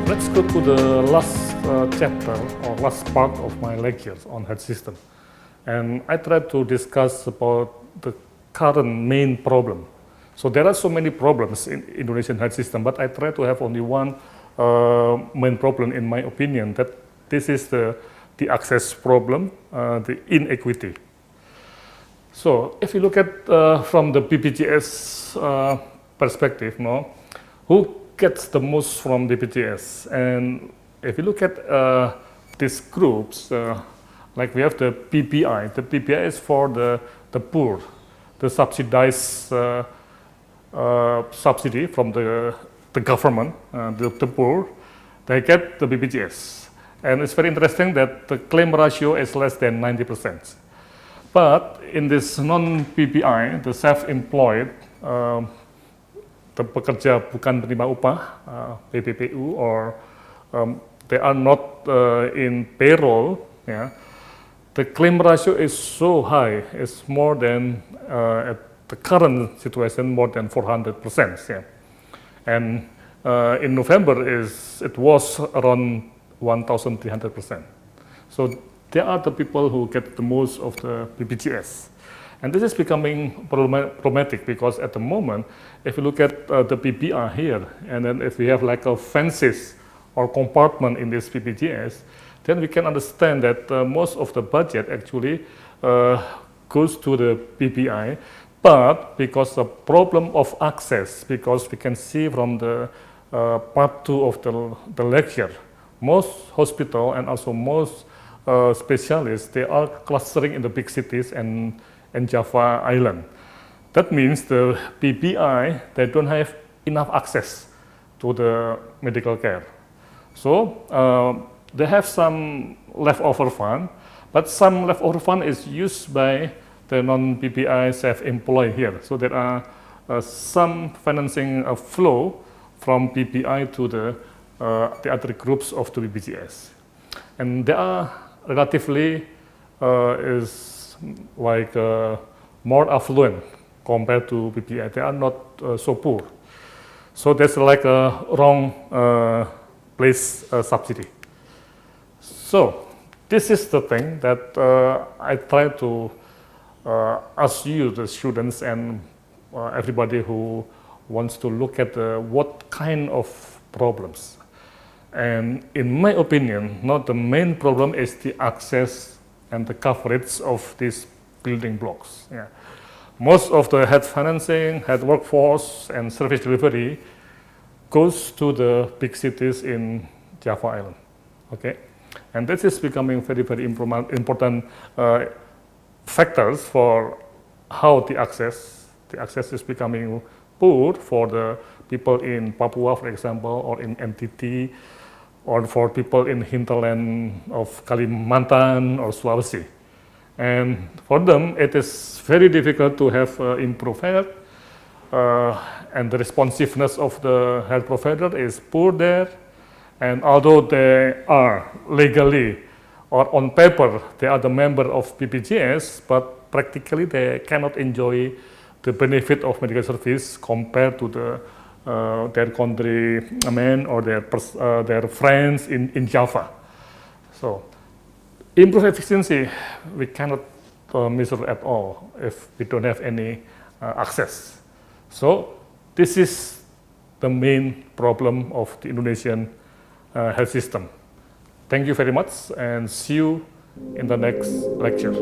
Let's go to the last chapter or last part of my lectures on health system. And I try to discuss about the current main problem. So there are so many problems in Indonesian health system, but I try to have only one main problem in my opinion, that this is the access problem, the inequity. So if you look at from the BPJS perspective, who gets the most from BPJS? And if you look at these groups, like we have the PPI. The PPI is for the poor, the subsidized subsidy from the government, the poor, they get the BPJS. And it's very interesting that the claim ratio is less than 90%. But in this non-PPI, the self-employed, the pekerja bukan penerima upah, PPPU, or they are not in payroll, the claim ratio is so high. It's more than, at the current situation, more than 400%. And in November, it was around 1,300%. So they are the people who get the most of the BPJS. And this is becoming problematic because at the moment, if you look at the PPI here, and then if we have like a fences or compartment in this BPJS, then we can understand that most of the budget actually goes to the PPI. But because the problem of access, because we can see from the part 2 of the lecture, most hospital and also most specialists, they are clustering in the big cities and Java Island. That means the PPI, they don't have enough access to the medical care. So they have some leftover fund, but some leftover fund is used by the non-PPI self-employed here. So there are some financing flow from PPI to the other groups of the BPJS. And they are relatively is like more affluent compared to PPI. They are not so poor. So that's like a wrong place subsidy. So this is the thing that I try to ask you, the students, and everybody who wants to look at what kind of problems. And in my opinion, not the main problem is the access and the coverage of these building blocks. Most of the health financing, health workforce, and service delivery goes to the big cities in Java Island. Okay, and this is becoming very, very important factors for how the access is becoming poor for the people in Papua, for example, or in NTT, or for people in hinterland of Kalimantan or Sulawesi. And for them, it is very difficult to have improved health, and the responsiveness of the health provider is poor there. And although they are legally or on paper, they are the member of BPJS, but practically they cannot enjoy the benefit of medical service compared to their countrymen or their friends in Java. So, improve efficiency, we cannot measure at all if we don't have any access. So, this is the main problem of the Indonesian health system. Thank you very much, and see you in the next lecture.